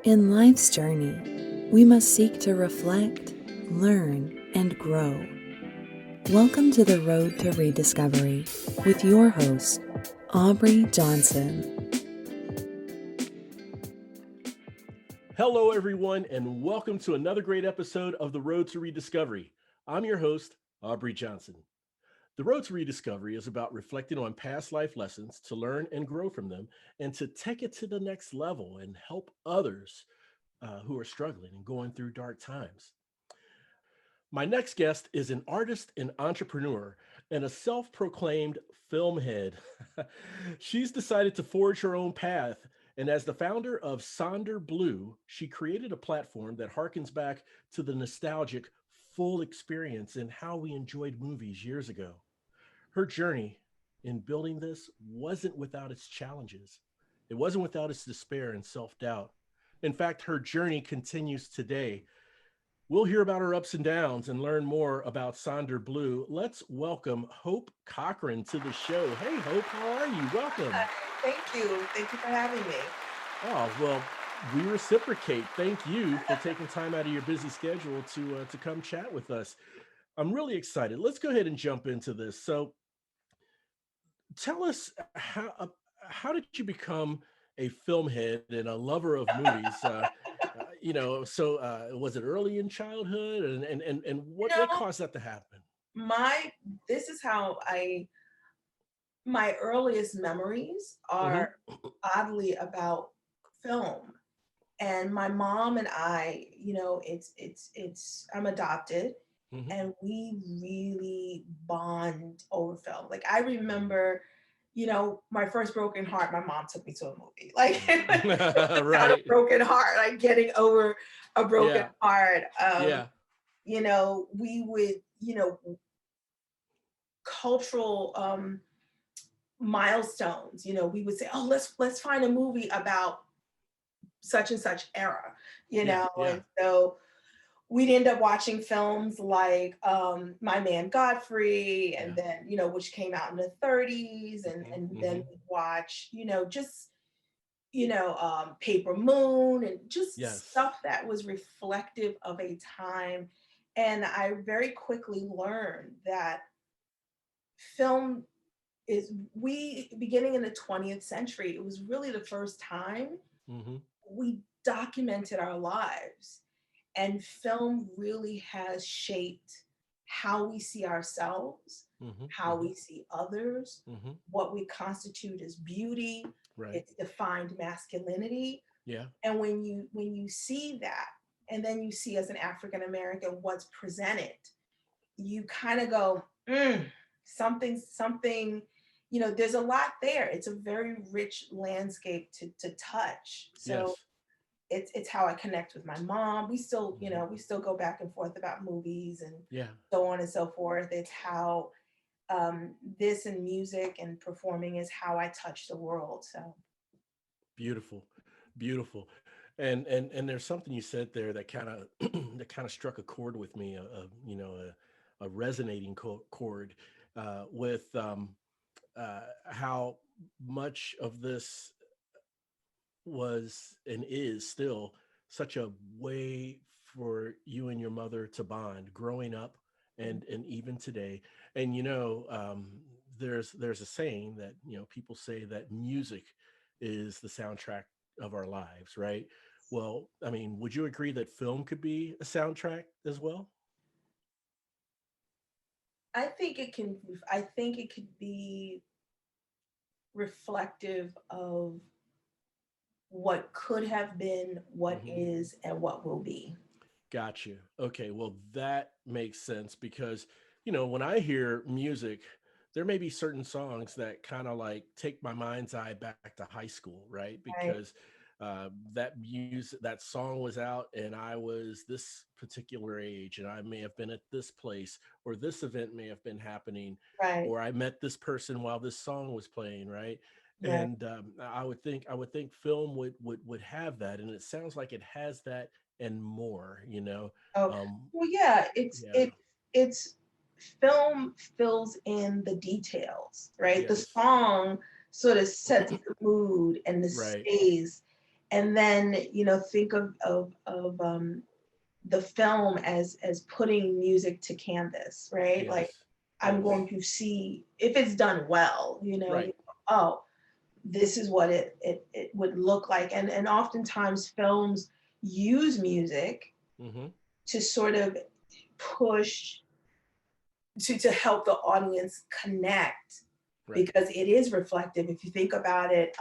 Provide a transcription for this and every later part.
In life's journey, we must seek to reflect, learn, and grow. Welcome to the Road to Rediscovery with your host, Aubrey Johnson. Hello, everyone, and welcome to another great episode of The Road to Rediscovery. I'm your host, Aubrey Johnson. The Road to Rediscovery is about reflecting on past life lessons to learn and grow from them and to take it to the next level and help others who are struggling and going through dark times. My next guest is an artist and entrepreneur and a self proclaimed film head. She's decided to forge her own path. And as the founder of Sonder Blue, she created a platform that harkens back to the nostalgic full experience and how we enjoyed movies years ago. Her journey in building this wasn't without its challenges, it wasn't without its despair and self doubt. In fact, her journey continues today. We'll hear about her ups and downs and learn more about Sonder Blue. Let's welcome Hope Cochran to the show. Hey, Hope, how are you? Welcome. Hi, thank you. Thank you for having me. Oh, well, we reciprocate. Thank you for taking time out of your busy schedule to come chat with us. I'm really excited. Let's go ahead and jump into this. So, tell us how did you become a film head and a lover of movies? Was it early in childhood, and You what know, caused that to happen? my this is how my earliest memories Hmm. are oddly about film. And my mom and I, it's I'm adopted Hmm. and we really bond over film. Like I remember, my first broken heart, my mom took me to a movie. Like it was about a Right. broken heart, like getting over a broken Yeah. heart. Yeah. We would, cultural milestones, we would say, oh, let's find a movie about such and such era, Yeah. Yeah. and so we'd end up watching films like My Man Godfrey, and Yeah. then, which came out in the 30s, and then Hmm. we'd watch, just, Paper Moon, and just Yes. stuff that was reflective of a time. And I very quickly learned that film is we beginning in the 20th century, it was really the first time Hmm. we documented our lives, and film really has shaped how we see ourselves, Hmm. how Hmm. we see others, Hmm. what we constitute as beauty. Right. It's defined masculinity. Yeah. And when you see that, and then you see as an African American what's presented, you kind of go, something, there's a lot there. It's a very rich landscape to touch. So Yes. it's how I connect with my mom. We still, Hmm. we still go back and forth about movies and Yeah. so on and so forth. It's how this and music and performing is how I touch the world. So Beautiful, beautiful, and there's something you said there that kind of that kind of struck a chord with me, a resonating chord with how much of this was and is still such a way for you and your mother to bond growing up and even today. And there's a saying that people say that music is the soundtrack of our lives, right? Well, I mean, would you agree that film could be a soundtrack as well? I think it can. I think it could be reflective of what could have been, what Hmm. is, and what will be. Got you. Okay, well that makes sense because when I hear music, there may be certain songs that kind of like take my mind's eye back to high school, right? Right. Because that song was out, and I was this particular age, and I may have been at this place, or this event may have been happening, Right. or I met this person while this song was playing, right? Right. And I would think film would have that, and it sounds like it has that and more, Oh, um well, yeah, yeah. it's film fills in the details, right? The Yes. song sort of sets the mood and the Right. space, And then, think of the film as putting music to canvas, right? Like, Yes. I'm Yes. going to see if it's done well, Right. oh, this is what it would look like. And oftentimes films use music Mm-hmm. to sort of push to help the audience connect, Right. because it is reflective. If you think about it,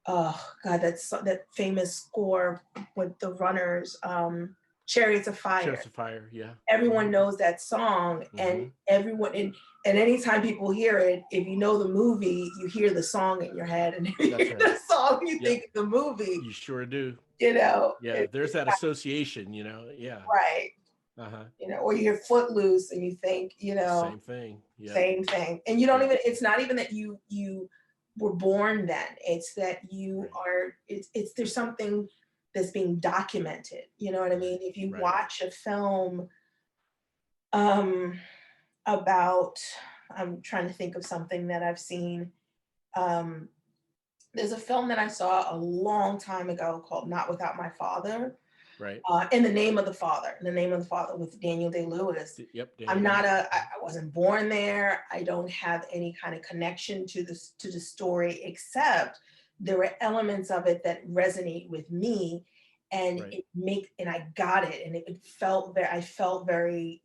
oh God, that famous score with the runners, Chariots of Fire. Chariots of Fire. Yeah. Mm-hmm. Everyone knows that song, Mm-hmm. and and anytime people hear it, if you know the movie, you hear the song in your head, and if you That's hear right. the song, you Yep. think of the movie. You sure do. You know, Yeah. There's that association, Yeah. right. Uh-huh. Or you hear Footloose, and you think, Same thing. Yep. same thing. And you don't Yep. even, it's not even that you were born then. It's that you Right. are, there's something that's being documented. You know what I mean? If you Right. watch a film um about, I'm trying to think of something that I've seen. Um there's a film that I saw a long time ago called Not Without My Father. Right. In the Name of the Father, In the Name of the Father, with Daniel Day-Lewis. Yep. I'm Daniel not Day. I wasn't born there. I don't have any kind of connection to the story, except there were elements of it that resonate with me, and Right. and I got it, and I felt very,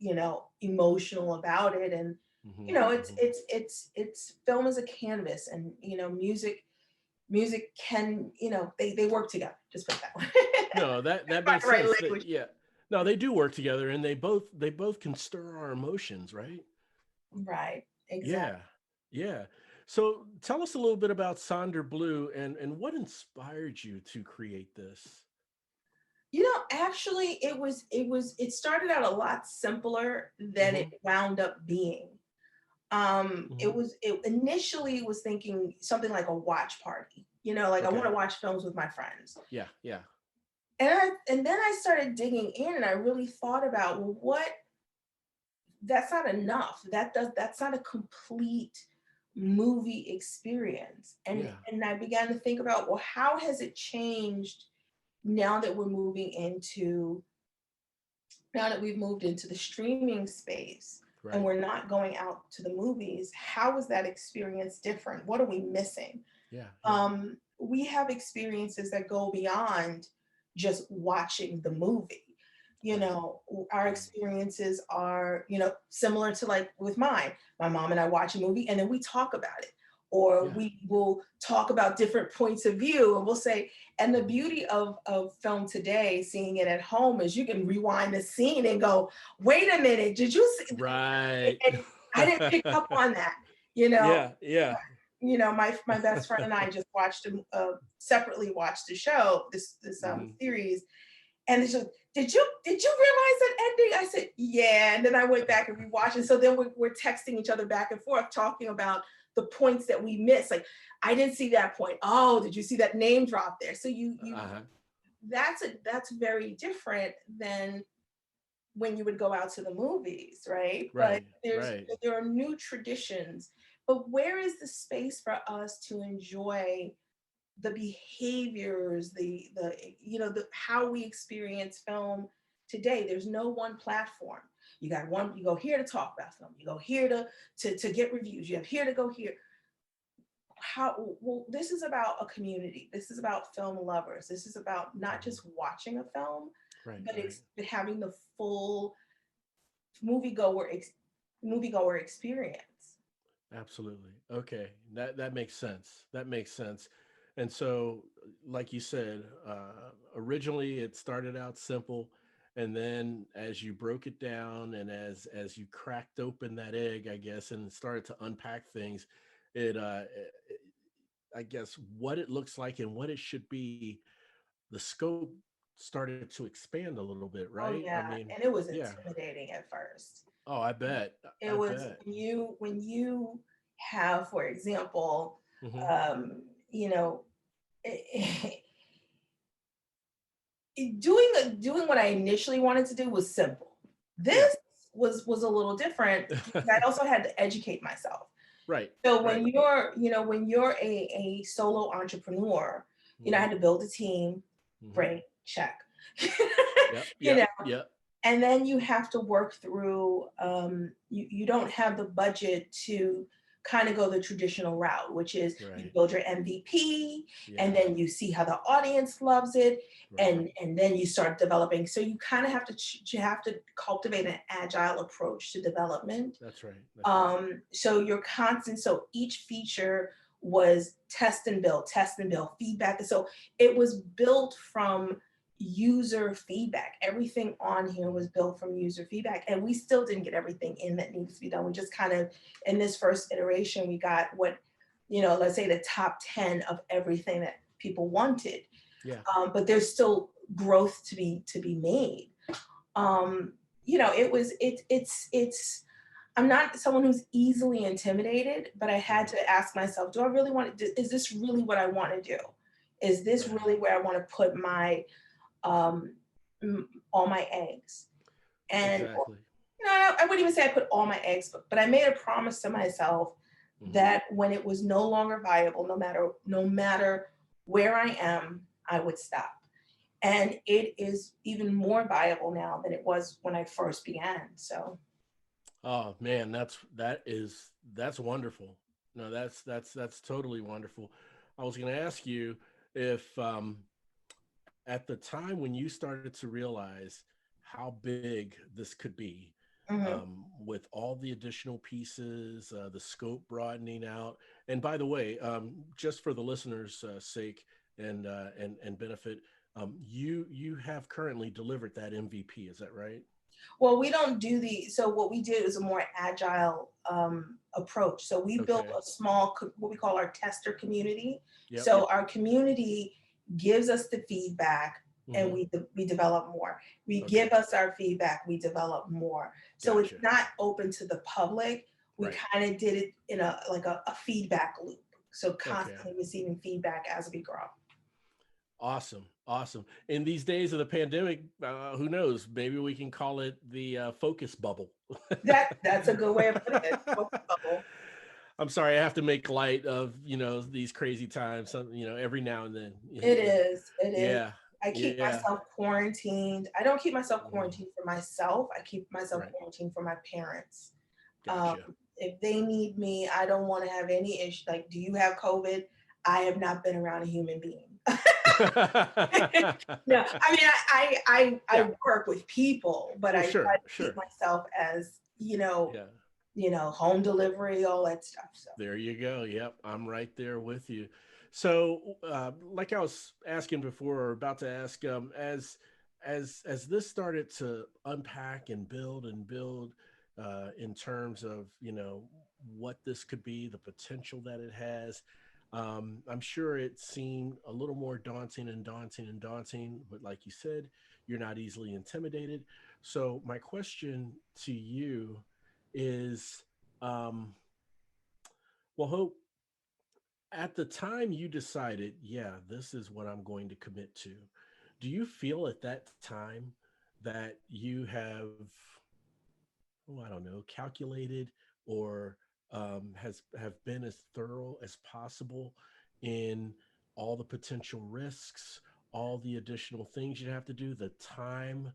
emotional about it. And Mm-hmm. it's Mm-hmm. film is a canvas, and music can, they work together. Just put it that way. No, that Find makes the right sense. language. Yeah. No, they do work together, and they both can stir our emotions, right? Right. Exactly. Yeah. Yeah. So tell us a little bit about Sonder Blue and what inspired you to create this. Actually, it started out a lot simpler than Mm-hmm. it wound up being. Mm-hmm. It initially was thinking something like a watch party, like I want Okay. to watch films with my friends. Yeah. Yeah. And then I started digging in, and I really thought about, well, that's not enough. That's not a complete movie experience. And Yeah. I began to think about, well, how has it changed now that now that we've moved into the streaming space, and Right. we're not going out to the movies? How is that experience different? What are we missing? Yeah. Yeah. We have experiences that go beyond just watching the movie. Right. Our Right. experiences are, similar to, like, with mine. My mom and I watch a movie, and then we talk about it. Or Yeah. we will talk about different points of view, and we'll say, and the beauty of film today, seeing it at home, is you can rewind the scene and go, wait a minute, did you see? Right. And I didn't pick up on that. You know, Yeah. Yeah. my best friend and I just separately watched the show, this Mm-hmm. series, and it's just, did you realize that ending? I said, yeah, and then I went back and rewatched it. So then we're texting each other back and forth, talking about the points that we missed. Like, I didn't see that point. Oh, did you see that name drop there? So Uh-huh. that's very different than when you would go out to the movies, right? But Right. Right. there are new traditions. But where is the space for us to enjoy the behaviors, the how we experience film today? There's no one platform. You go here to talk about film. You go here to get reviews. You have here to go here. Well, this is about a community. This is about film lovers. This is about not just watching a film, Right. but Right. but having the full moviegoer moviegoer experience. Absolutely. Okay. That makes sense. That makes sense. And so, like you said, originally it started out simple, and then as you broke it down and as you cracked open that egg, I guess, and started to unpack things, I guess what it looks like and what it should be, the scope started to expand a little bit, Oh right? I yeah, mean, and it was yeah. intimidating at first. Oh, I bet. It I was bet. when you have, for example, Hmm. um, you know, doing what I initially wanted to do was simple. Yeah. This was a little different, because I also had to educate myself. Right. So Right. when you're a solo entrepreneur, You know, I had to build a team, great, check. Yep, You know, yep, yep. and then you have to work through, you don't have the budget to kind of go the traditional route, which is you Right. build your MVP Yeah. and then you see how the audience loves it, Right. and then you start developing. So you kind of have to you have to cultivate an agile approach to development. That's right. That's right. So you're constant. So each feature was test and build, feedback. And so it was built from user feedback. Everything on here was built from user feedback. And we still didn't get everything in that needs to be done. We just kind of, in this first iteration, we got what, you know, let's say the top 10 of everything that people wanted. Yeah. But there's still growth to be made. You know, it's I'm not someone who's easily intimidated, but I had to ask myself, do I really want to, is this really what I want to do? Is this Right. really where I want to put my, all my eggs? And, Exactly. you know, I wouldn't even say I put all my eggs, but I made a promise to myself that when it was no longer viable, no matter where I am, I would stop. And it is even more viable now than it was when I first began. So Oh man, that's wonderful. No, that's totally wonderful. I was going to ask you if at the time when you started to realize how big this could be, mhm. with all the additional pieces, the scope broadening out. And by the way, just for the listeners' sake and benefit, you have currently delivered that MVP. Is that right? Well, we don't do so what we did is a more agile approach. So we built Okay. a small, what we call our tester community. Yep. So our community gives us the feedback and Hmm. we develop more. We Okay. give us our feedback, we develop more. So it's Gotcha. not open to the public. We Right. kind of did it in a feedback loop. So Okay. constantly receiving feedback as we grow. Awesome. Awesome. In these days of the pandemic, who knows? Maybe we can call it the focus bubble. That's a good way of putting it. Focus bubble. I'm sorry, I have to make light of, these crazy times, every now and then. It is. It is. Yeah. I keep Yeah. myself quarantined. I don't keep myself Mhm. quarantined for myself. I keep myself Right. quarantined for my parents. Um, Gotcha. if they need me, I don't want to have any issue. Like, do you have COVID? I have not been around a human being. No, I mean, I Yeah. work with people, but Well, I try sure. to keep Sure. myself as, Yeah. home delivery, all that stuff. So There you go. Yep, I'm right there with you. So, like I was asking before, or about to ask, as this started to unpack and build, in terms of what this could be, the potential that it has, I'm sure it seemed a little more daunting and daunting and daunting. But like you said, you're not easily intimidated. So, my question to you is. Um, well, Hope, at the time you decided, yeah, this is what I'm going to commit to, do you feel at that time that you have, oh, I don't know, calculated or has have been as thorough as possible in all the potential risks, all the additional things you'd have to do, the time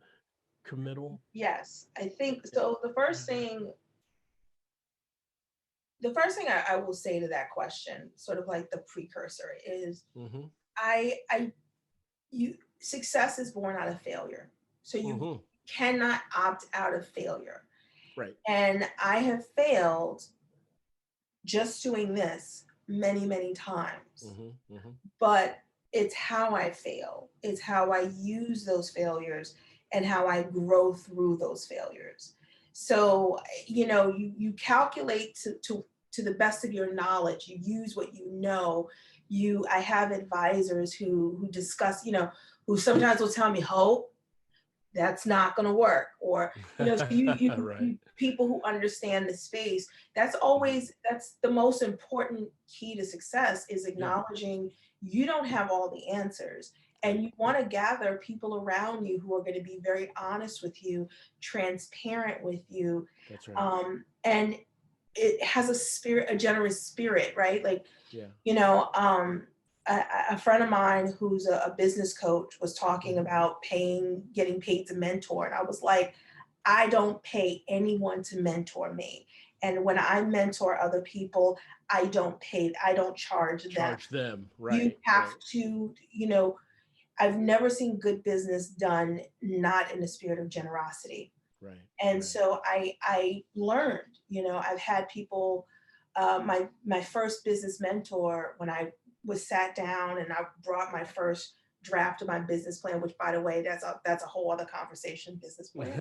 committal? yes, I think so. The first thing I will say to that question, sort of like the precursor, is Mm-hmm. I you success is born out of failure. So you Mm-hmm. cannot opt out of failure. Right. And I have failed just doing this many, many times. Mm-hmm. Mm-hmm. But it's how I fail. It's how I use those failures and how I grow through those failures. So, you calculate to the best of your knowledge. You use what you know. I have advisors who discuss, who sometimes will tell me, Hope, that's not going to work. Or, so Right. people who understand the space, Mhm. that's the most important key to success, is Yeah. acknowledging you don't have all the answers. And Right. you want to gather people around you who are going to be very honest with you, transparent with you. That's right. And it has a generous spirit, right? Like, Yeah. you know, um, a friend of mine who's a business coach was talking about getting paid to mentor. And I was like, I don't pay anyone to mentor me. And when I mentor other people, I don't charge them. Charge them, You right? have Right. to, I've never seen good business done not in the spirit of generosity. Right. And Right. so I learned, I've had people, my first business mentor, when I was sat down and I brought my first draft of my business plan, which by the way, that's a whole other conversation, business plan.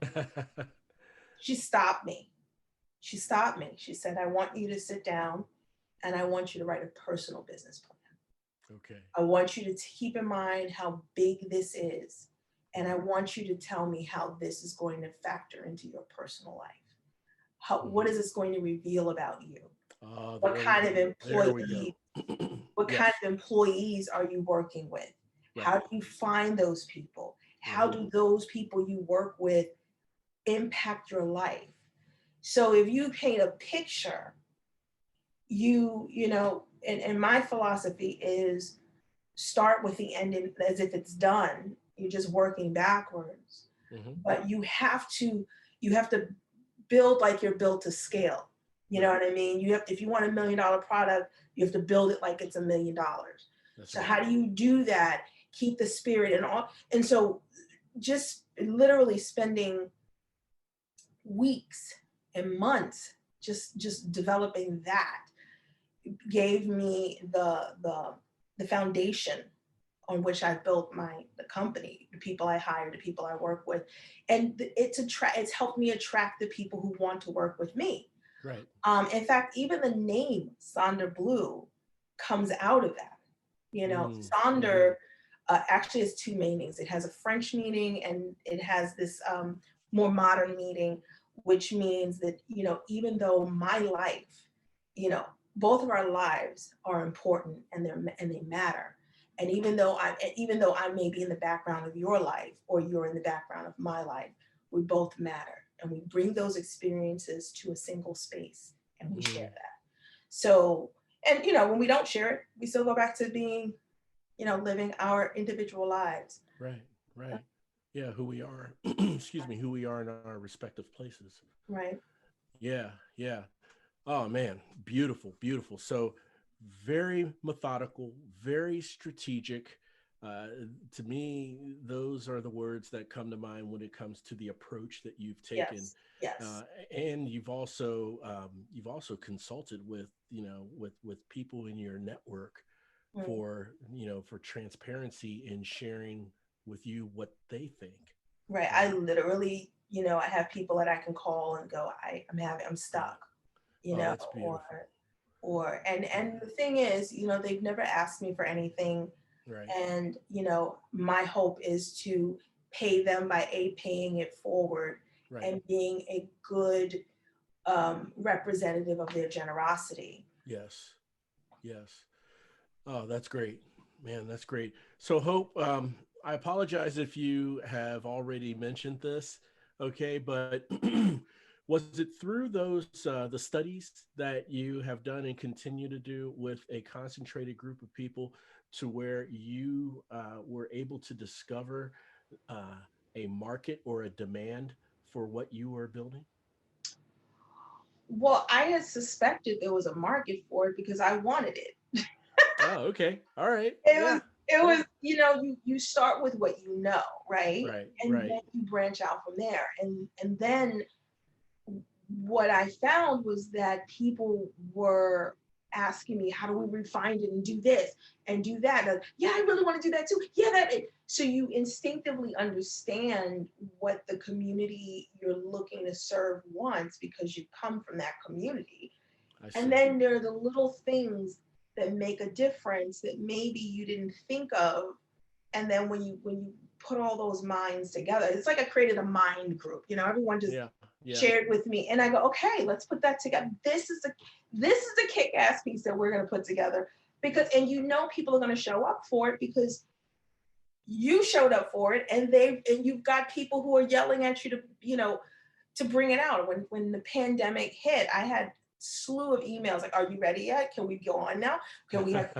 She stopped me. She stopped me. She said, I want you to sit down and I want you to write a personal business plan. Okay. I want you to keep in mind how big this is. And I want you to tell me how this is going to factor into your personal life. What is this going to reveal about you? What kind of There we employee, go. what Yes. kind of employees are you working with? Right. How do you find those people? How do those people you work with impact your life? So if you paint a picture, and my philosophy is start with the end as if it's done. You're just working backwards. But you have to build like you're built to scale. You know what I mean? If you want $1 million product, you have to build it like it's $1 million. So right. How do you do that? Keep the spirit and all. And so just literally spending weeks and months just developing that gave me the foundation on which I built the company, the people I hire, the people I work with, and it's helped me attract the people who want to work with me. Right. In fact, even the name Sonder Blue comes out of that. Sonder actually has two meanings. It has a French meaning and it has this more modern meaning, which means that even though my life, both of our lives are important and they matter. And even though I may be in the background of your life or you're in the background of my life, we both matter. And we bring those experiences to a single space and we share that. So, and when we don't share it, we still go back to being, living our individual lives. Right. Right. Yeah. Who we are, excuse me, who we are in our respective places. Right. Yeah. Yeah. Oh man, beautiful, beautiful. So very methodical, very strategic. To me, those are the words that come to mind when it comes to the approach that you've taken. Yes. And you've also consulted with with people in your network for for transparency in sharing with you what they think. Right. I literally, I have people that I can call and go, I'm stuck. That's beautiful. And the thing is, they've never asked me for anything. Right. And, my hope is to pay them by paying it forward and being a good representative of their generosity. Yes. Yes. Oh, that's great, man. That's great. So Hope, I apologize if you have already mentioned this. Okay. But was it through those the studies that you have done and continue to do with a concentrated group of people to where you were able to discover a market or a demand for what you were building? Well, I had suspected there was a market for it because I wanted it. Oh, okay. All right. It Yeah. was, it was, you start with what you know, right? Right. And Right. then you branch out from there. And then what I found was that people were asking me, how do we refine it and do this and do that? And, yeah, I really want to do that too. Yeah, so you instinctively understand what the community you're looking to serve wants because you come from that community. And then there are the little things that make a difference that maybe you didn't think of. And then when you put all those minds together, it's like I created a mind group. Everyone just shared with me, and I go, okay, let's put that together. This is a kick-ass piece that we're going to put together because people are going to show up for it because you showed up for it, and you've got people who are yelling at you to bring it out. When the pandemic hit, I had slew of emails like, "Are you ready yet? Can we go on now? Can we have?"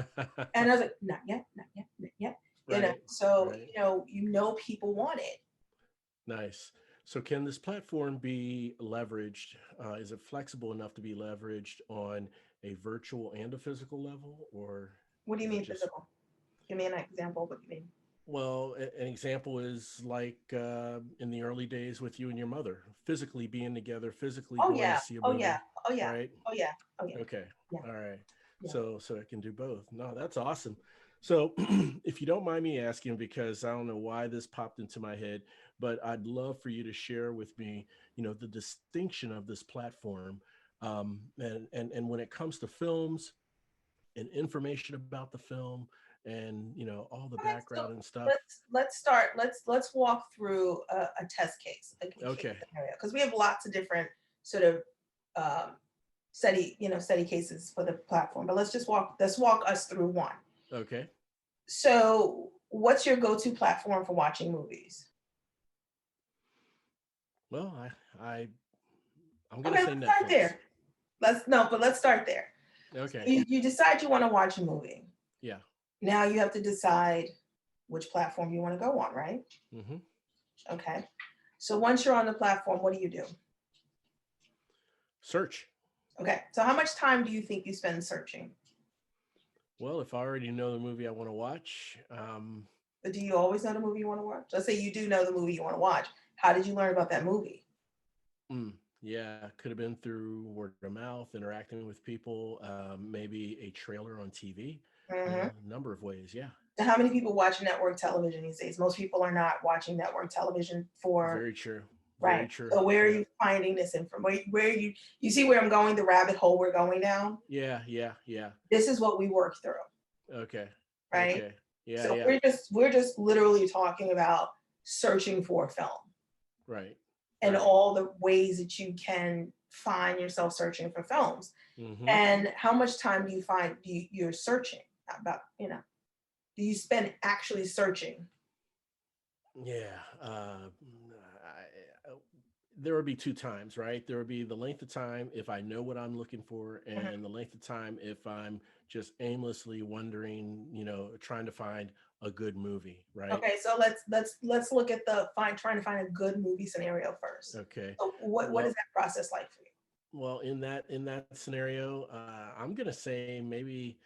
And I was like, "Not yet, not yet, not yet." Right, So right. people want it. Nice. So can this platform be leveraged? Is it flexible enough to be leveraged on a virtual and a physical level, or What do you is it mean just, physical? Give me an example. What do you mean? well, an example is like in the early days with you and your mother, physically being together, physically Oh going to yeah, see a oh yeah, movie, oh yeah, right? oh yeah, oh yeah, Okay. yeah, All right. yeah. So it can do both. No, that's awesome. So if you don't mind me asking, because I don't know why this popped into my head, but I'd love for you to share with me, the distinction of this platform. And when it comes to films and information about the film and, all the Okay, so background and stuff. let's start. Let's walk through a test case, a case Okay. scenario, because we have lots of different sort of um, study cases for the platform. But let's walk us through one. Okay. So, what's your go-to platform for watching movies? Well, I'm going to Okay, say let's start Netflix. there. Let's start there. So Okay. you decide you want to watch a movie. Yeah. Now you have to decide which platform you want to go on, right? Hmm. Okay. So once you're on the platform, what do? Search. Okay. So how much time do you think you spend searching? Well, if I already know the movie I want to watch, But do you always know the movie you want to watch? Let's say you do know the movie you want to watch. How did you learn about that movie? yeah, could have been through word of mouth, interacting with people, maybe a trailer on TV, Hmm. a number of ways. Yeah, So how many people watch network television these days? Most people are not watching network television for very true. Very right. true. So where are Yeah, you finding this information? Where you see where I'm going, the rabbit hole we're going down? yeah, yeah, yeah. This is what we work through, Okay, right? okay. Yeah, So yeah. we're just literally talking about searching for film Right, and right. all the ways that you can find yourself searching for films. Hmm. And how much time do you find you're searching about, do you spend actually searching? Yeah. There would be two times, right? There would be the length of time if I know what I'm looking for, Mhm. and the length of time if I'm just aimlessly wondering, trying to find a good movie, right? Okay, so let's look at trying to find a good movie scenario first. Okay. So what is Well, that process like for you? in that scenario, I'm gonna say maybe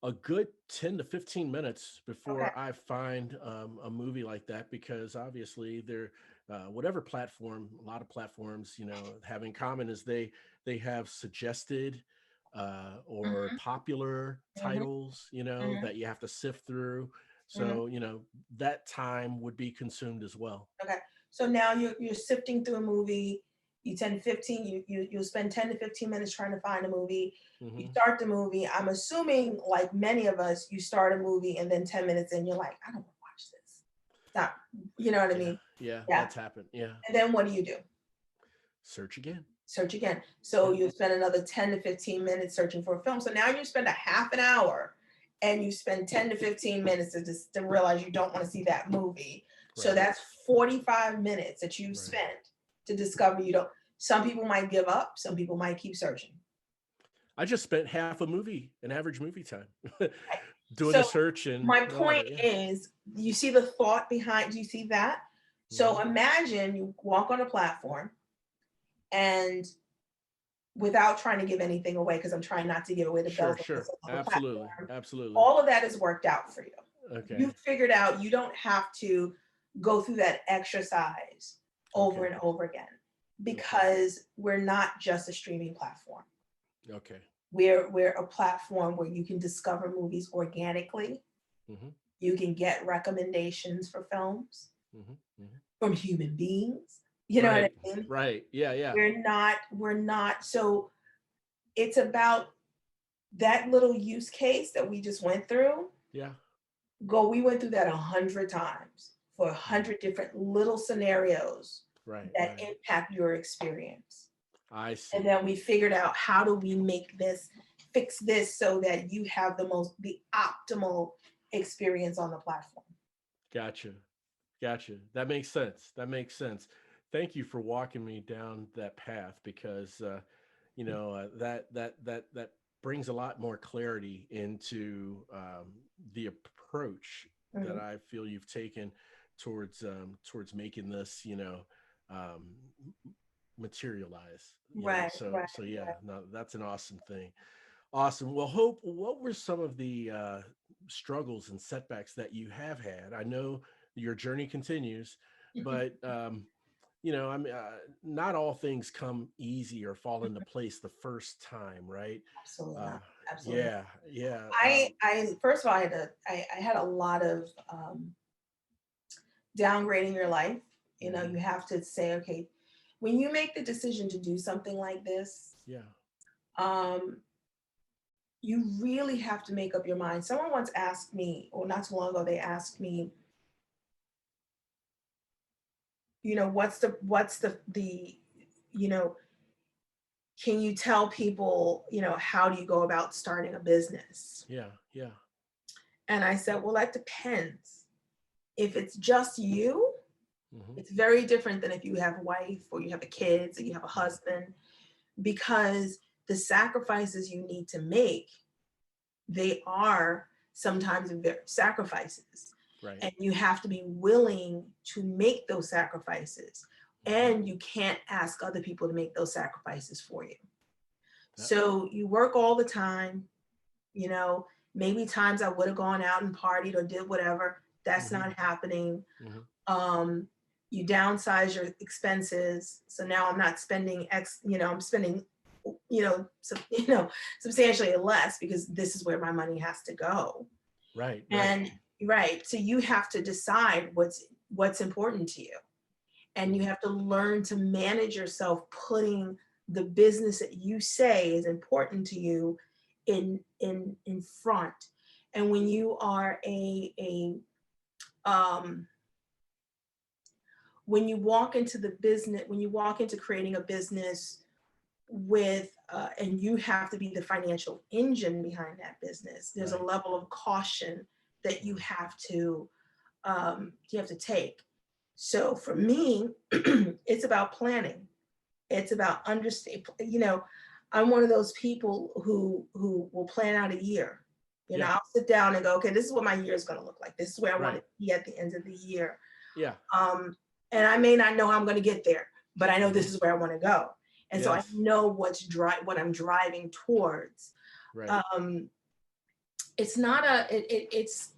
a good 10 to 15 minutes Okay. before I find a movie like that, because obviously they're whatever platform, a lot of platforms, have in common is they have suggested or Hmm. popular Hmm. titles, Hmm. that you have to sift through. Hmm. So, that time would be consumed as well. Okay. So now you're sifting through a movie. You'll spend 10 to 15 minutes trying to find a movie. You Hmm. start the movie. I'm assuming, like many of us, you start a movie and then 10 minutes in, you're like, I don't want to watch this. Stop. You know what I Yeah, mean? yeah, Yeah. that's happened. Yeah. And then what do? Search again. Search again. So Yeah. you spend another 10 to 15 minutes searching for a film. So now you spend a half an hour and you spend 10 to 15 minutes to realize you don't want to see that movie. So Right. that's 45 minutes that you've Right. spent to discover you don't. Some people might give up, some people might keep searching. I just spent half an average movie time Right? doing the So search and my all of point it. Yeah. is, you see the thought behind, do you see that? So Hmm. imagine you walk on a platform and without trying to give anything away, because I'm trying not to give away the bells Sure, and sure. whistles of the Absolutely. platform. Absolutely. All of that is worked out for you. Okay. You figured out you don't have to go through that exercise over Okay. and over again, Okay. because we're not just a streaming platform. Okay. We're a platform where you can discover movies organically. Hmm. You can get recommendations for films Hmm. Hmm. from human beings. You know what Right. I mean? Right. Yeah. Yeah. We're not so it's about that little use case that we just went through. Yeah. We went through that 100 times for a Mm. hundred different little scenarios Right. that Right. impact your experience. I And see. then we figured out, how do we fix this so that you have the optimal experience on the platform. Gotcha. Gotcha. That makes sense. That makes sense. Thank you for walking me down that path, because that brings a lot more clarity into the approach that Mhm. I feel you've taken towards making this, um, materialize. Right, right, So yeah, right. no, that's an awesome thing. Awesome. Well, Hope, what were some of the struggles and setbacks that you have had? I know your journey continues, but I mean, not all things come easy or fall into place the first time, right? Absolutely Uh, not. Absolutely not. yeah, yeah, I first of all, I had a lot of downgrading your life. mhm, You have to say, okay, when you make the decision to do something like this, yeah, um, you really have to make up your mind. Someone once asked me, or not too long ago, they asked me, what's the you know, can you tell people, how do you go about starting a business? yeah, yeah, And I said, well, that depends. If it's just you, hmm, it's very different than if you have a wife or you have a kids or you have a husband, because the sacrifices you need to make, they are sometimes sacrifices. right, And you have to be willing to make those sacrifices. hmm, And you can't ask other people to make those sacrifices for you. that, So you work all the time, you know, maybe times I would have gone out and partied or did whatever. That's hmm, not happening. hmm, Um, you downsize your expenses. So now I'm not spending I'm spending, substantially less because this is where my money has to go. right, right, And right. So you have to decide what's important to you. And you mhm, have to learn to manage yourself, putting the business that you say is important to you in front. And when you are um when you walk into the business, when you walk into creating a business with and you have to be the financial engine behind that business, there's a right, level of caution that mhm, you have to take. So for me, it's about planning. It's about understand. I'm one of those people who will plan out a year. yeah, I'll sit down and go, okay, this is what my year is going to look like. This is where I want right, to be at the end of the year. yeah, Um, and I may not know how I'm going to get there, but I know hmm, this is where I want to go. And so I yes, know what I'm driving towards. right, Um, it's not it's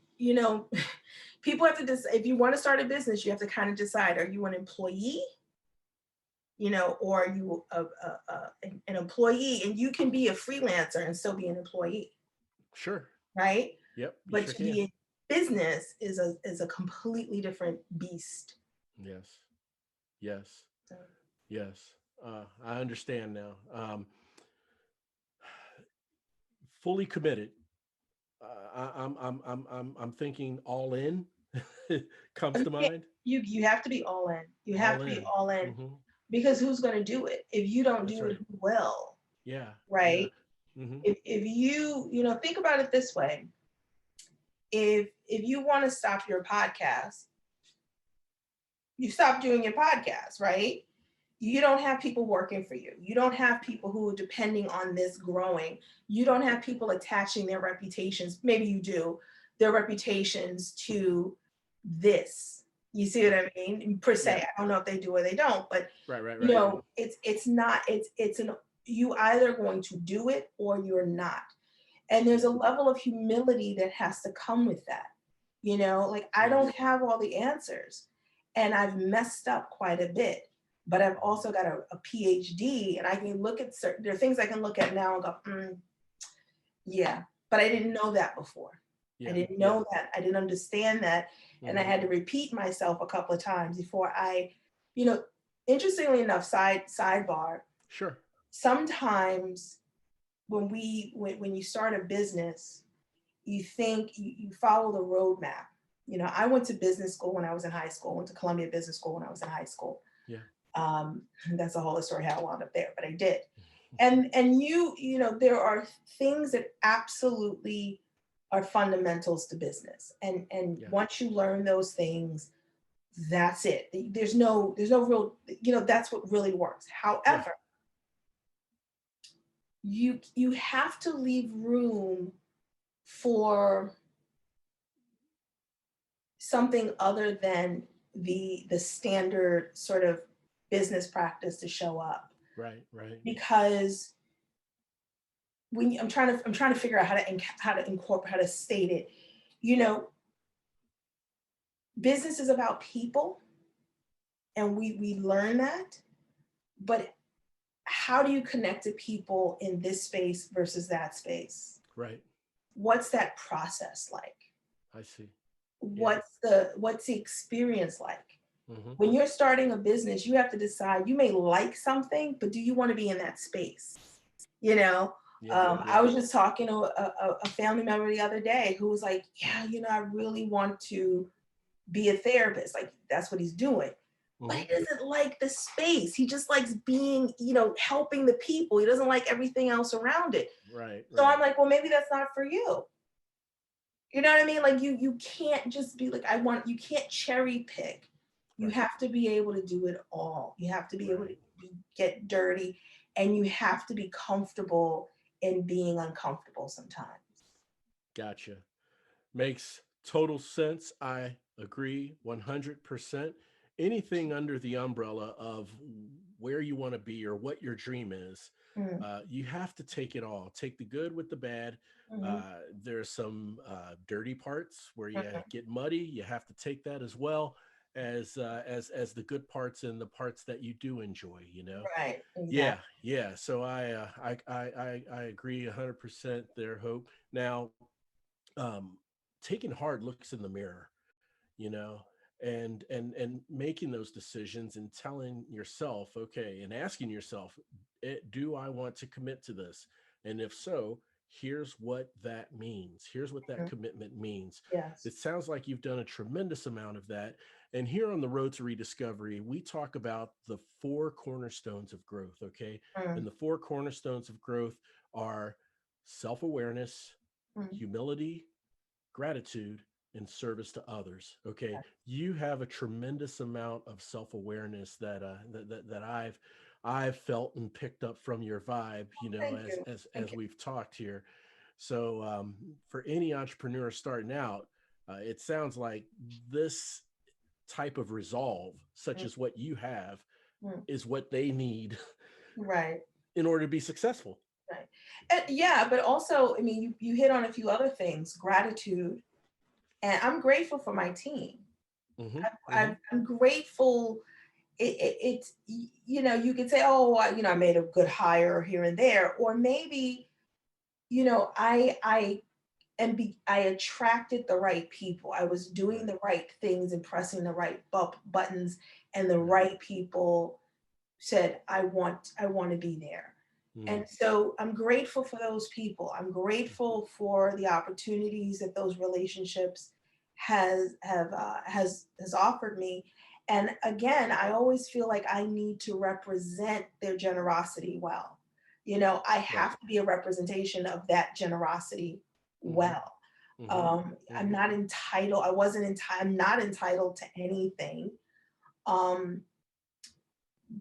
people have to decide. If you want to start a business, you have to kind of decide: are you an employee, or are you an employee? And you can be a freelancer and still be an employee, sure, right? yep, you But sure to can, be in business is a completely different beast. yes, yes, So, yes. I understand now. Fully committed. I'm thinking all in comes to yeah, mind. you have to be all in. You have All to be in. all in, Hmm. because who's going to do it if you don't That's do it? right. Who will? Yeah. Yeah. Right? Hmm. If you think about it this way: if you want to stop your podcast, you stop doing your podcast, right? You don't have people working for you. You don't have people who are depending on this growing. You don't have people attaching their reputations. Maybe you do, their reputations to this. You see what Right. I mean? Per Yeah. se, I don't know if they do or they don't, but Right. Right. Right. it's not. It's an you either going to do it or you're not. And there's a Yeah. level of humility that has to come with that. Like, I Yes. don't have all the answers, and I've messed up quite a bit, but I've Hmm. also got a PhD, and I can look at there are things I can look at now and go, yeah, but I didn't know that before. I Yeah. didn't Yeah. know that. I didn't understand that. And I Hmm. had to repeat myself a couple of times before you know, interestingly enough, sidebar, Sure. sometimes when you start a business, you think you follow the roadmap. I went to business school when I was in high school, went to Columbia Business School when I was in high school. Yeah. Um, that's a whole other story how I wound up there, but I did. And there are things that absolutely are fundamentals to business. And Yeah. once you learn those things, that's it. There's no real, that's what really works. Yeah. However, you have to leave room for something other than the standard sort of business practice to show up. Right, right. Because when I'm trying to figure out how to incorporate, how to state it. You know, business is about people, and we learn that, but how do you connect to people in this space versus that space? Right. What's that process like? I see. Yeah. What's the experience like? Mm-hmm. When you're starting a business, you have to decide, you may like something, but do you want to be in that space? You know, Yeah, I was just talking to a family member the other day who was like, yeah, you know, I really want to be a therapist. Like, that's what he's doing. But he doesn't like the space. He just likes being, you know, helping the people. He doesn't like everything else around it. Right. So I'm like, well, maybe that's not for you. You know what I mean? Like you can't just be like, you can't cherry pick. You Right. have to be able to do it all. You have to be able to get dirty, and you have to be comfortable in being uncomfortable sometimes. Gotcha. Makes total sense. I agree 100%. Anything under the umbrella of where you want to be or what your dream is, Mm, you have to take it all. Take the good with the bad. mhm, There's some dirty parts where you mhm. get muddy. You have to take that as well as the good parts and the parts that you do enjoy. You know. Right, Yeah, exactly. yeah. So I agree 100% there, Hope. Now, um, taking hard looks in the mirror, you know, and making those decisions and telling yourself, okay, and asking yourself, do I want to commit to this? And if so, here's what that means. Here's what that Mhm. commitment means. Yes. It sounds like you've done a tremendous amount of that. And here on the Road to Rediscovery, we talk about the four cornerstones of growth. Okay. Mm, And the four cornerstones of growth are self awareness, mm. humility, gratitude, and service to others. Okay, you have a tremendous amount of self-awareness that I've felt and picked up from your vibe, you know, Thank you. as Thank you. we've talked here. So for any entrepreneur starting out, it sounds like this type of resolve, such Mm, as what you have, mm. is what they need Right. in order to be successful. Right. And yeah, but also, I mean, you hit on a few other things, gratitude, and I'm grateful for my team. Hmm. Hmm. I'm grateful. It's, you know, you could say, oh, you know, I made a good hire here and there, or maybe, you know, I attracted the right people. I was doing Right. the right things and pressing the right buttons, and the Right. right people said, I want to be there. And Mm. so I'm grateful for those people. I'm grateful for the opportunities that those relationships has offered me. And again, I always feel like I need to represent their generosity well. You know, I Right. have to be a representation of that generosity Hmm. well. Hmm. I'm Hmm. not entitled. I'm not entitled to anything. Um,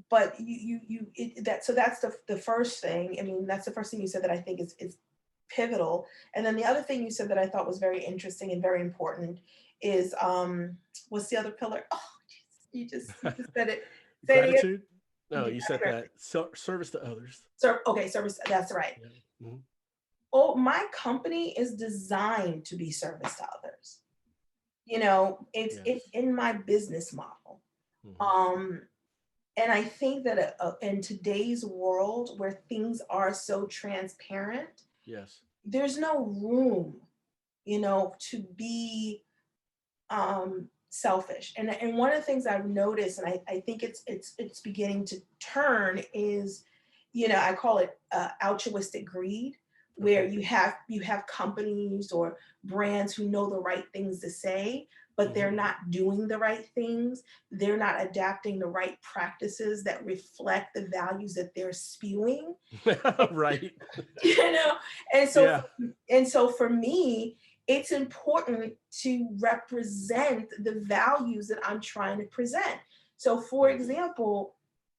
but that's the first thing. I mean, that's the first thing you said that I think is pivotal. And then the other thing you said that I thought was very interesting and very important is what's the other pillar? Oh, Jesus, you just said it. Say it again. Gratitude. No, you said that. Service to others. Okay, service. That's right. Yeah. Hmm. Oh, my company is designed to be service to others. You know, it's Yes. in my business model. Hmm. Um, And I think that in today's world where things are so transparent, Yes. there's no room, you know, to be selfish. And one of the things I've noticed, and I think it's beginning to turn, is, you know, I call it altruistic greed, where Okay. you have companies or brands who know the right things to say, but Hmm. they're not doing the right things. They're not adapting the right practices that reflect the values that they're spewing. Right. You know, and so Yeah. for me, it's important to represent the values that I'm trying to present. So for Yes. example,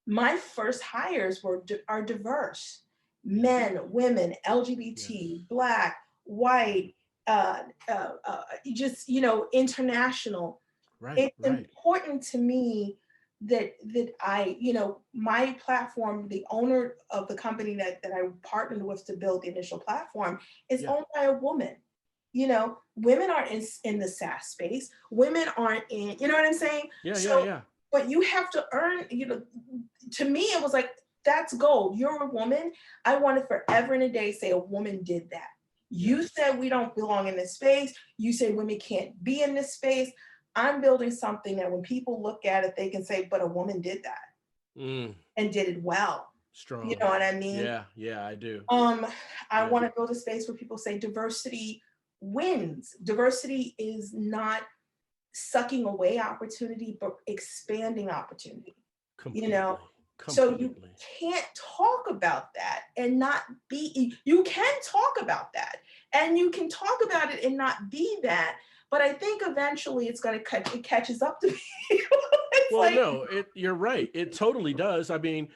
my first hires are diverse. men, women, LGBT, Yes. Black, white, just, international. Right, It's right. important to me that I, my platform, the owner of the company that I partnered with to build the initial platform is Yeah, owned by a woman. Women aren't in the SaaS space. Women aren't in, you know what I'm saying? yeah, yeah, So, yeah. but you have to earn, to me, it was like, that's gold. You're a woman. I want to forever and a day say a woman did that. You Yes. said we don't belong in this space. You say women can't be in this space. I'm building something that when people look at it, they can say, but a woman did that Mm, and did it well. You strong. know what I mean? Yeah, yeah, I do. Um, I Yeah. want to build a space where people say diversity wins. Diversity is not sucking away opportunity, but expanding opportunity. You know, Completely. so you Completely. can't talk about that and not be, you can talk about that and you can talk about it and not be that. But I think eventually it's going to cut, it catches up to people. It's Well, like, no, you're right. It totally does. I mean,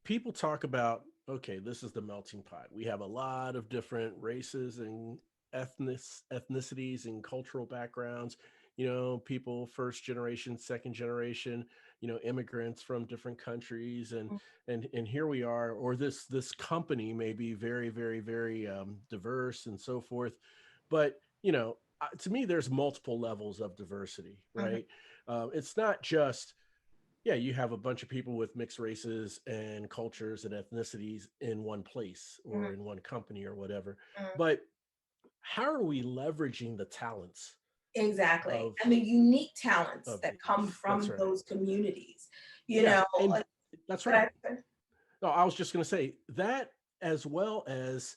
people talk about, okay, this is the melting pot. We have a lot of different races and ethnicities and cultural backgrounds, people first generation, second generation, immigrants from different countries, and here we are, or this company may be very, very, very diverse and so forth. But, to me, there's multiple levels of diversity, mhm, right? It's not just, yeah, you have a bunch of people with mixed races and cultures and ethnicities in one place mhm, or in one company or whatever, mhm. but how are we leveraging the talents Exactly. of And the unique talents of that come these? That's from right. those communities, Yeah, and like, that's but right. No, I was just going to say that, as well as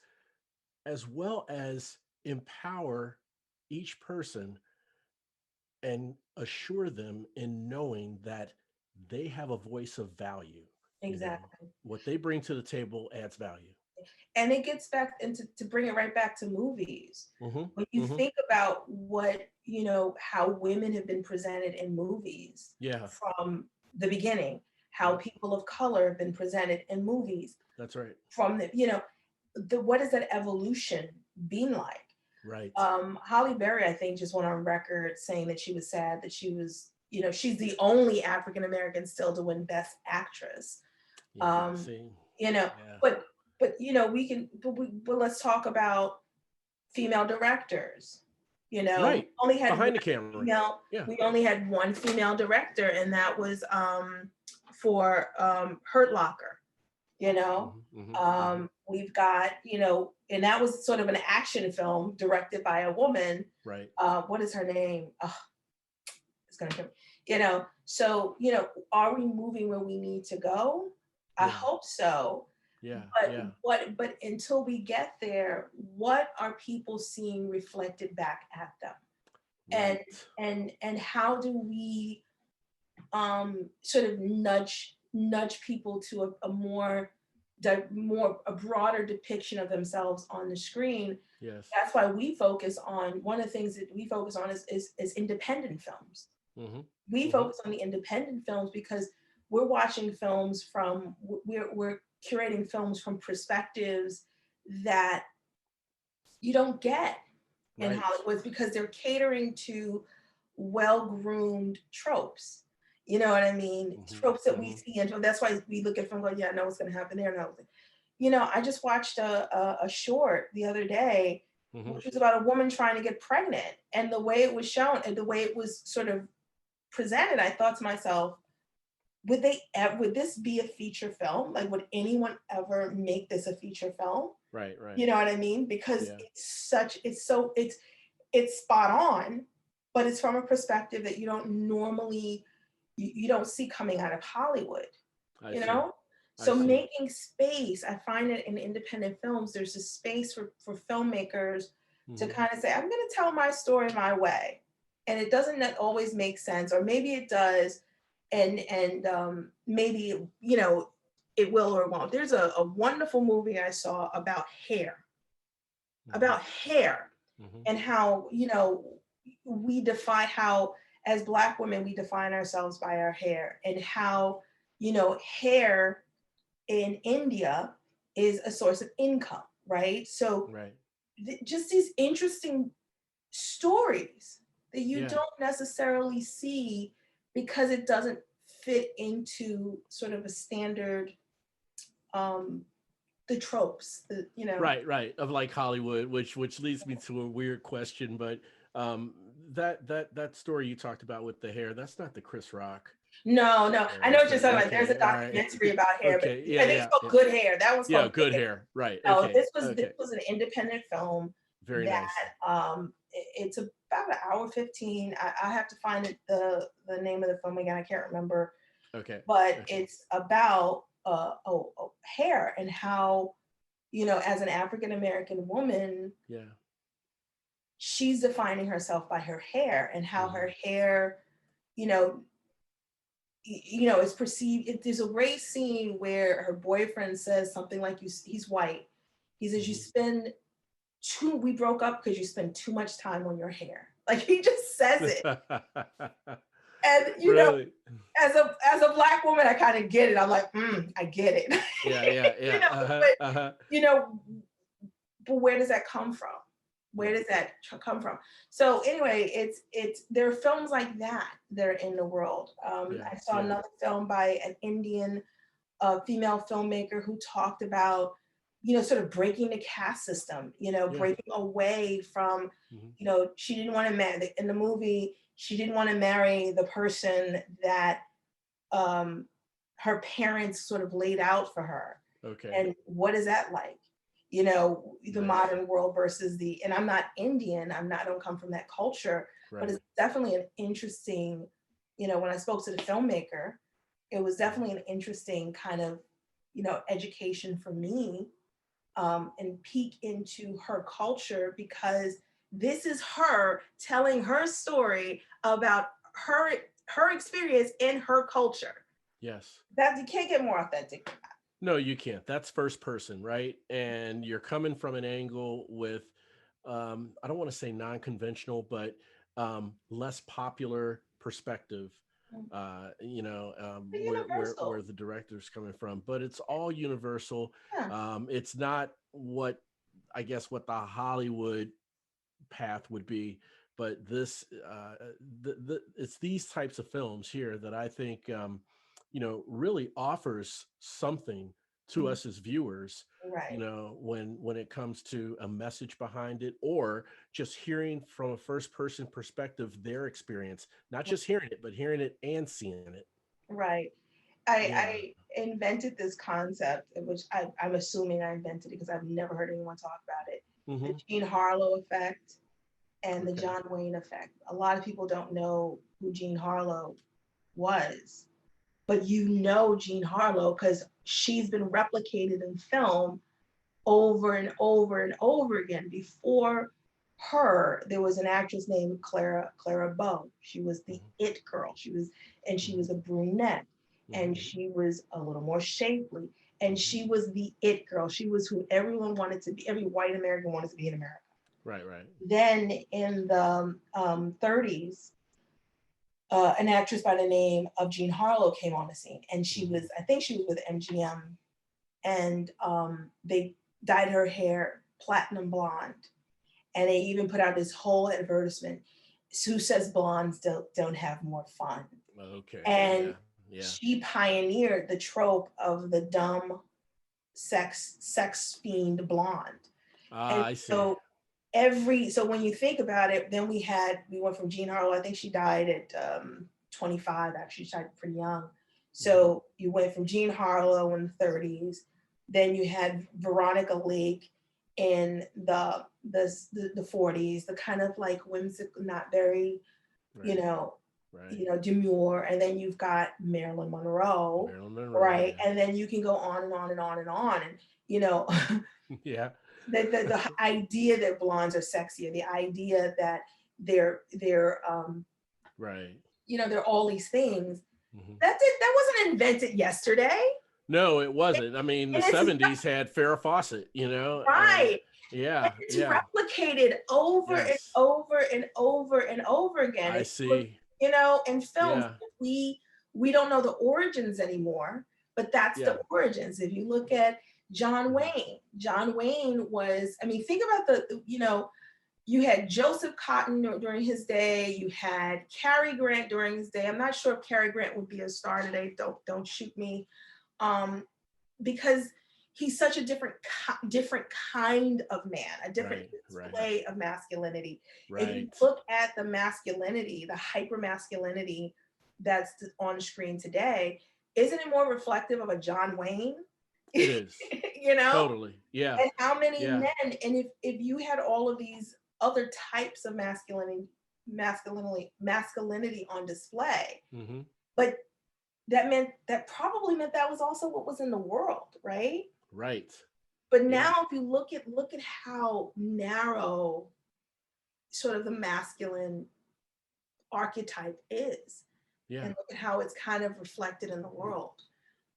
empower each person and assure them in knowing that they have a voice of value. exactly. What they bring to the table adds value. And it gets back into to bring it right back to movies. Hmm. When you Hmm. think about what, how women have been presented in movies Yeah. from the beginning, how Yep. people of color have been presented in movies That's right. from what has that evolution been like? Right. Holly Berry, I think, just went on record saying that she was sad that she was, she's the only African American still to win Best Actress. Yeah. Um, See. you know, Yeah. but we can, but let's talk about female directors. We Right. only had one Behind the camera. female, Yeah. we only had one female director, and that was for Hurt Locker. you know Hmm. Hmm. Hmm. we've got, and that was sort of an action film directed by a woman. Right. What is her name? Oh, it's gonna come. So are we moving where we need to go? I Yeah. hope so. Yeah. but Yeah. but until we get there, what are people seeing reflected back at them? and Right. and how do we sort of nudge people to a broader depiction of themselves on the screen? Yes. That's why we focus on, one of the things that we focus on is independent films. Hmm. We Hmm. focus on the independent films because we're watching films from, we're curating films from perspectives that you don't get in Right. Hollywood, because they're catering to well-groomed tropes. You know what I mean? Hmm. Tropes that we Hmm. see, and that's why we look at film going, yeah, I know what's going to happen there. Now, I just watched a short the other day, Hmm. which was about a woman trying to get pregnant, and the way it was shown and the way it was sort of presented, I thought to myself, would this be a feature film? Like, would anyone ever make this a feature film? Right. Right. You know what I mean? Because Yeah. it's spot on, but it's from a perspective that you don't normally, you don't see coming out of Hollywood, I you see. know? I So see. making space, I find that in independent films, there's a space for filmmakers to Hmm. kind of say, I'm gonna tell my story my way. And it doesn't always make sense, or maybe it does, and maybe, it will or won't. There's a wonderful movie I saw Hmm. about hair, Hmm. and how, we define how, as Black women, we define ourselves by our hair, and how, hair in India is a source of income, right? So Right. just these interesting stories that you Yeah. don't necessarily see because it doesn't fit into sort of a standard the tropes, Right, right. Of like Hollywood, which leads me to a weird question, but that story you talked about with the hair, that's not the Chris Rock no, I hair, know is what you're it? talking about. There's a Okay, all right. documentary about hair, but Okay, yeah, I think it's yeah, called yeah. Good Hair. That one's Yeah, called Good good Hair. hair. Right. No, Okay. this Okay. was an independent film Very that nice. it's about an hour 15. I have to find the name of the film again. I can't remember, Okay. but Okay. it's about hair and how, as an African American woman, Yeah. she's defining herself by her hair and how Hmm. her hair, you know, is perceived. There's a great scene where her boyfriend says something like, he's white. He says, Hmm. we broke up because you spend too much time on your hair. Like he just says it. And Really? as a Black woman, I kind of get it. I'm like, I get it. Yeah, yeah, you yeah. know, Uh-huh. but Uh-huh. you know, but where does that come from? Where Yeah. does that come from? So anyway, it's there are films like that are in the world. Yeah. I saw Yeah. another film by an Indian female filmmaker who talked about, sort of breaking the caste system, Yeah. breaking away from, Hmm. she didn't want to marry in the movie. She didn't want to marry the person that her parents sort of laid out for her. Okay. And what is that like? The Nice. modern world versus and I'm not Indian, I don't come from that culture, but Right. it's definitely an interesting, when I spoke to the filmmaker, it was definitely an interesting kind of, education for me, and peek into her culture, because this is her telling her story about her experience in her culture. Yes. That you can't get more authentic than that. No, you can't. That's first person, right? And you're coming from an angle with, I don't want to say non-conventional, but less popular perspective. Where Universal. the director's coming from, but it's all universal. Yeah. It's not what I guess what the Hollywood path would be, but it's these types of films here that I think really offers something to us as viewers, Right. when it comes to a message behind it, or just hearing from a first person perspective their experience, not just hearing it but hearing it and seeing it. Right. Yeah. I invented this concept, which I'm assuming I invented it because I've never heard anyone talk about it. The Hmm. Jean Harlow effect and the Okay. John Wayne effect. A lot of people don't know who Jean Harlow was, but Jean Harlow because she's been replicated in film over and over and over again. Before her, there was an actress named Clara Bow. She was the Hmm. it girl. She Hmm. was a brunette, and Hmm. she was a little more shapely, and Hmm. she was the it girl. She was who everyone wanted to be. Every white American wanted to be in America. Right, right. Then in the 30s, an actress by the name of Jean Harlow came on the scene, and Hmm. I think she was with MGM, and they dyed her hair platinum blonde, and they even put out this whole advertisement: "Who says blondes don't have more fun?" Okay. And Yeah. Yeah. she pioneered the trope of the dumb sex fiend blonde. Ah, And I see. so so when you think about it, then we went from Jean Harlow. I think she died at 25. Actually, she died pretty young. Hmm. So you went from Jean Harlow in the 30s. Then you had Veronica Lake in the 40s, the kind of like whimsical, not very, you Right. know, Right. demure. And then you've got Marilyn Monroe, Marilyn Monroe. right? Yeah. And then you can go on and on and on and on. And you know, Yeah. the idea that blondes are sexier, the idea that they're Right. they're all these things. Hmm. That wasn't invented yesterday. No, it wasn't. I mean, the And it's 70s had Farrah Fawcett, and right. And yeah, it's yeah. replicated over and Yes. over and over and over again. I see. In films, Yeah. we don't know the origins anymore, but that's Yeah. the origins. If you look at John Mhm. Wayne. John Wayne was, I mean, think about you had Joseph Cotton during his day. You had Cary Grant during his day. I'm not sure if Cary Grant would be a star today. Don't shoot me, because he's such a different kind of man, a different Right, right, display of masculinity. If you right. look at the masculinity, the hyper masculinity that's on the screen today, isn't it more reflective of a John Wayne? It is. you know Totally. Yeah. and how many Yeah. men, and if you had all of these other types of masculinity on display, Hmm. but that probably meant that was also what was in the world, right? Right. But Yeah. now if you look at how narrow sort of the masculine archetype is, Yeah. and look at how it's kind of reflected in the world.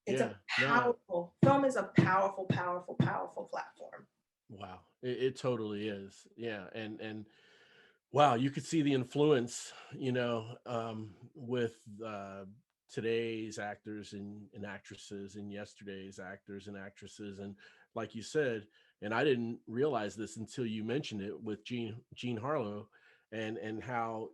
It's a Yeah. No. powerful film, is a powerful, powerful, powerful platform. Wow. It totally is. Yeah. And wow, you could see the influence, with today's actors and actresses and yesterday's actors and actresses. And like you said, and I didn't realize this until you mentioned it with Jean Harlow, and how,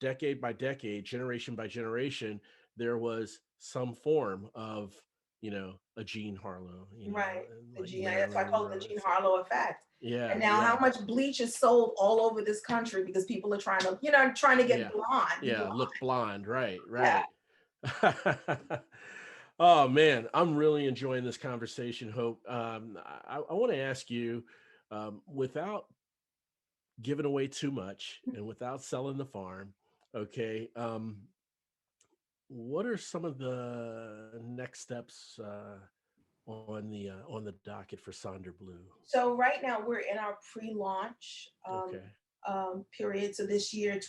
decade by decade, generation by generation, there was some form of, a Jean Harlow, Right. and The like Gene, that's why I Marilyn call it the Monroe. Gene Harlow effect. Yeah, And now how yeah. much bleach is sold all over this country because people are trying to get Yeah. blonde. Yeah. Look blonde. Right. Yeah. Right. Oh man, I'm really enjoying this conversation, Hope. I want to ask you, without giving away too much and without selling the farm, okay, what are some of the next steps on the docket for Sonder Blue? So right now we're in our pre-launch Okay. period. So this year,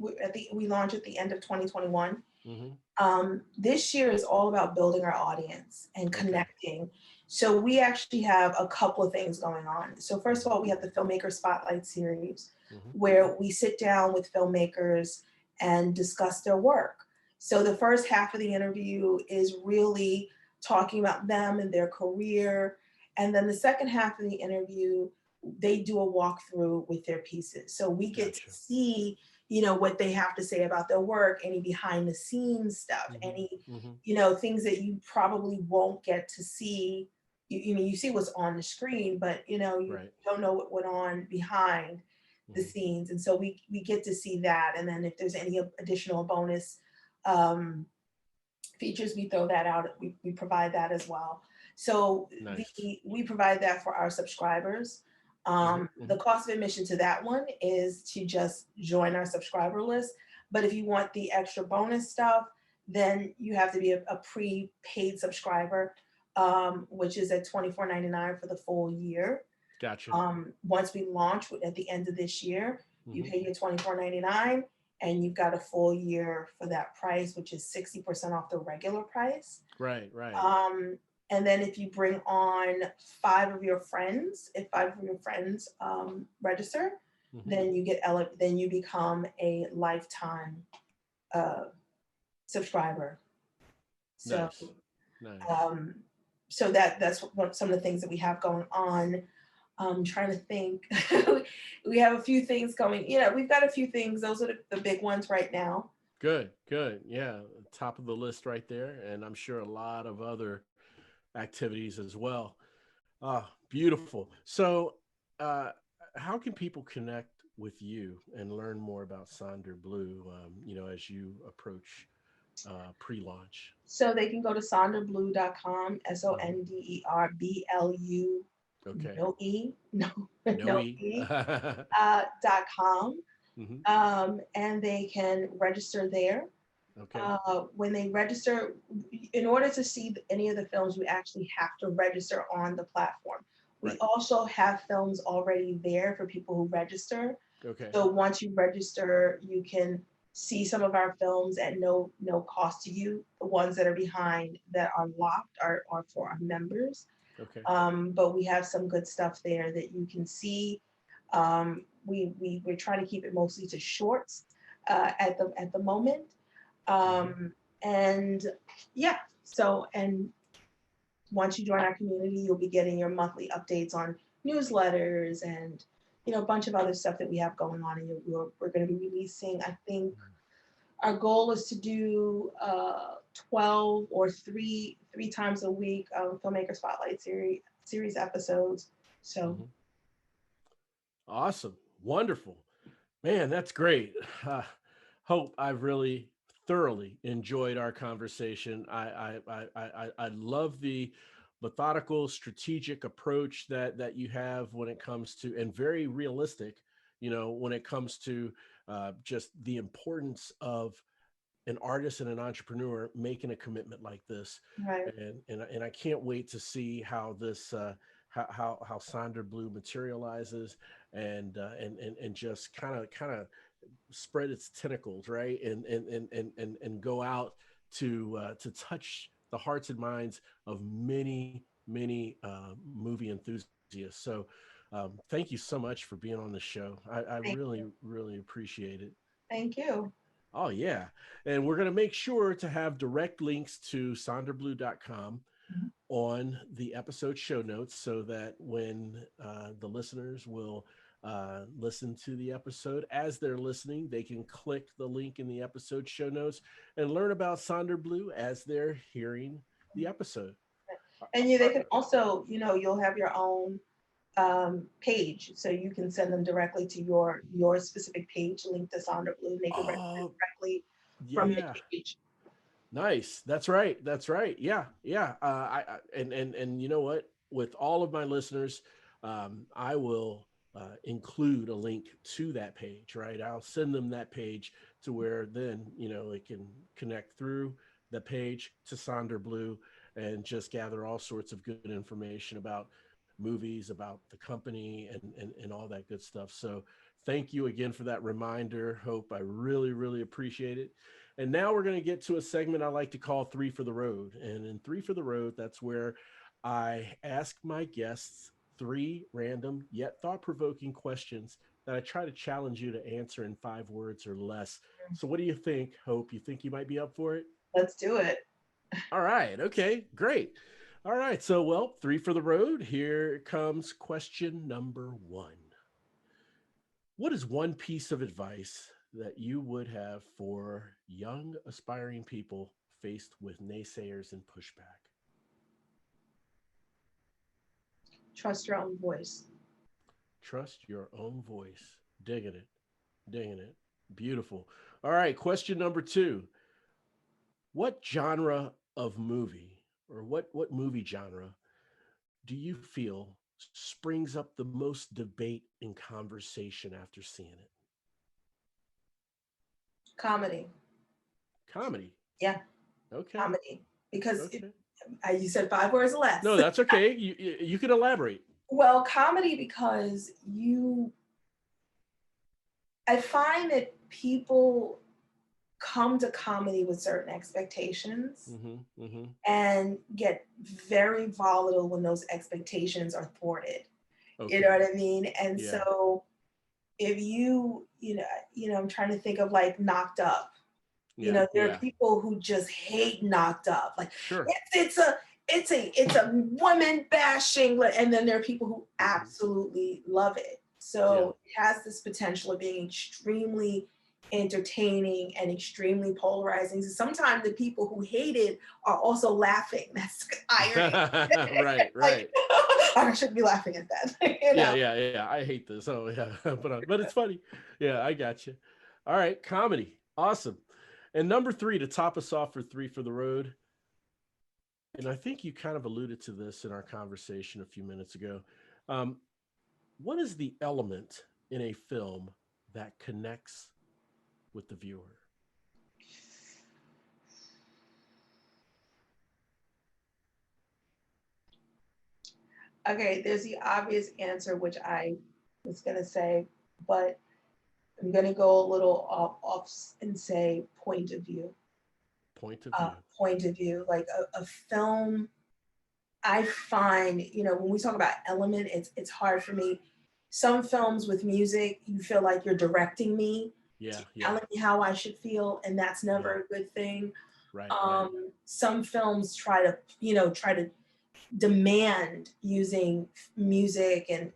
we launch at the end of 2021. Mm-hmm. This year is all about building our audience and Okay. connecting. So we actually have a couple of things going on. So first of all, we have the Filmmaker Spotlight series, Mm-hmm. where we sit down with filmmakers and discuss their work. So the first half of the interview is really talking about them and their career. And then the second half of the interview, they do a walkthrough with their pieces. So we get to Gotcha. see, what they have to say about their work, any behind the scenes stuff, any, Mm-hmm. Mm-hmm. things that you probably won't get to see. You see what's on the screen, but you Right. don't know what went on behind the Mm-hmm. scenes. And so we get to see that. And then if there's any additional bonus um, features, we throw that out. We provide that as well. So Nice. we provide that for our subscribers. Mm-hmm. The Mm-hmm. cost of admission to that one is to just join our subscriber list. But if you want the extra bonus stuff, then you have to be a prepaid subscriber, which is at $24.99 for the full year. Gotcha. Once we launch at the end of this year, you Mm-hmm. pay your $24.99 and you've got a full year for that price, which is 60% off the regular price. Right. Right. And then if you bring on if 5 of your friends register, Mm-hmm. then then you become a lifetime uh, subscriber. So Nice. Nice. um, that's some of the things that we have going on. I'm trying to think. We have a few things going. We've got a few things. Those are the big ones right now. Good, good. Yeah, top of the list right there. And I'm sure a lot of other activities as well. Ah, beautiful. So, uh, how can people connect with you and learn more about Sonder Blue, as you approach pre-launch? So they can go to sonderblu.com, Hmm. SONDERBLU, Okay. no E, no, No no E. E, .com. Hmm. And they can register there. Okay. When they register, in order to see any of the films, you actually have to register on the platform. We Right. also have films already there for people who register. Okay. So once you register, you can see some of our films at no cost to you. The ones that are behind that are locked are for our members. Okay. But we have some good stuff there that you can see. We're trying to keep it mostly to shorts at the moment. Hmm. And yeah, so and once you join our community, you'll be getting your monthly updates on newsletters and, a bunch of other stuff that we have going on. And we're going to be releasing, I think, our goal is to do 12 or three times a week Filmmaker Spotlight series episodes. So Awesome. Wonderful. Man, that's great. Hope, I've really thoroughly enjoyed our conversation. I love the methodical, strategic approach that you have when it comes to, and very realistic, when it comes to just the importance of an artist and an entrepreneur making a commitment like this. right. And I can't wait to see how this how Sonder Blue materializes and just kind of spread its tentacles, right, and go out to touch the hearts and minds of many movie enthusiasts. So thank you so much for being on the show. I really appreciate it. Thank you. Oh yeah. And we're going to make sure to have direct links to sonderblu.com on the episode show notes, so that when the listeners will listen to the episode, as they're listening, they can click the link in the episode show notes and learn about Sonder Blue as they're hearing the episode. And they can also, you'll have your own page, so you can send them directly to your specific page, link to Sonder Blue, and they can directly from the page. Nice. That's right. Yeah. And you know what? With all of my listeners, I will include a link to that page, right? I'll send them that page to where then, it can connect through the page to Sonder Blue and just gather all sorts of good information about movies, about the company, and all that good stuff. So thank you again for that reminder, Hope. I really appreciate it. And now we're going to get to a segment I like to call 3 for the Road. And in 3 for the Road, that's where I ask my guests 3 random yet thought-provoking questions that I try to challenge you to answer in 5 words or less. So what do you think, Hope? You think you might be up for it? Let's do it. All right. Okay, great. All right. So, 3 for the Road. Here comes question number 1. What is one piece of advice that you would have for young aspiring people faced with naysayers and pushback? Trust your own voice. Trust your own voice. Digging it. Beautiful. All right. Question number 2. What genre of movie, or what movie genre do you feel springs up the most debate and conversation after seeing it? Comedy. Yeah. Okay. Comedy. Because okay. You said 5 words or less. No, that's okay. You can elaborate. Well, comedy, because I find that people come to comedy with certain expectations and get very volatile when those expectations are thwarted. Okay. You know what I mean? And so if I'm trying to think of like Knocked Up. There are people who just hate Knocked Up. Like, sure. it's a woman bashing, and then there are people who absolutely love it. So it has this potential of being extremely entertaining and extremely polarizing. So sometimes the people who hate it are also laughing. That's irony. right. Like, I shouldn't be laughing at that. Yeah. I hate this. Oh yeah, but it's funny. Yeah, I got you. All right, comedy, awesome. And number 3 to top us off for 3 for the Road. And I think you kind of alluded to this in our conversation a few minutes ago. What is the element in a film that connects with the viewer? Okay, there's the obvious answer, which I was going to say, but I'm going to go a little off and say point of view. Point of view. Point of view. Like a film, I find, when we talk about element, it's hard for me. Some films with music, you feel like you're directing me, telling me how I should feel, and that's never a good thing. Right. Some films try to demand using music and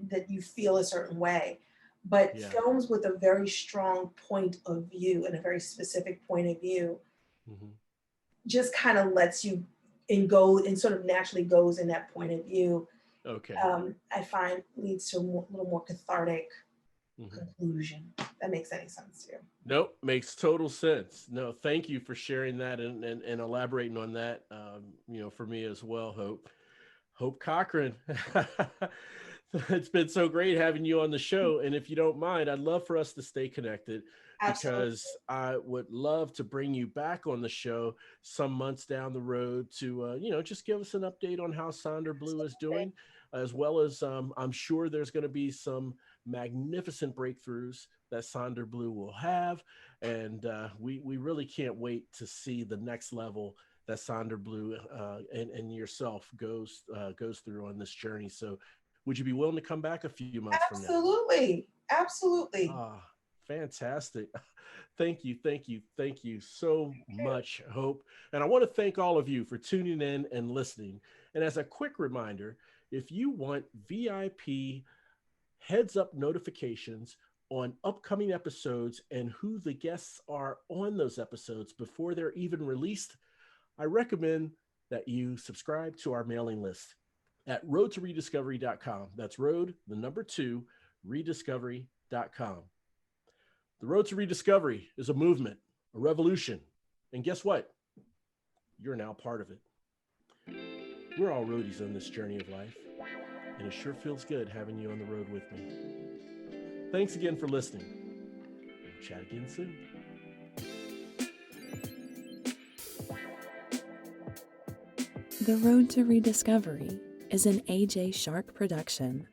that you feel a certain way. But Yeah. films with a very strong point of view and a very specific point of view Hmm. just kind of lets you go and sort of naturally goes in that point of view. Okay. I find leads to a little more cathartic Hmm. conclusion. That makes any sense to you? Nope, makes total sense. No, thank you for sharing that and elaborating on that. For me as well, Hope. Hope Cochran. It's been so great having you on the show. And if you don't mind, I'd love for us to stay connected Absolutely. because I would love to bring you back on the show some months down the road to, just give us an update on how Sonder Blue is doing, as well as I'm sure there's going to be some magnificent breakthroughs that Sonder Blue will have. And we really can't wait to see the next level that Sonder Blue and yourself goes through on this journey. So, would you be willing to come back a few months from now? Absolutely. Absolutely. Ah, fantastic! Thank you so much, Hope. And I want to thank all of you for tuning in and listening. And as a quick reminder, if you want VIP heads up notifications on upcoming episodes and who the guests are on those episodes before they're even released, I recommend that you subscribe to our mailing list at roadtorediscovery.com. That's road, the number 2, rediscovery.com. The Road to Rediscovery is a movement, a revolution. And guess what? You're now part of it. We're all roadies on this journey of life, and it sure feels good having you on the road with me. Thanks again for listening. We'll chat again soon. The Road to Rediscovery is an AJ Shark production.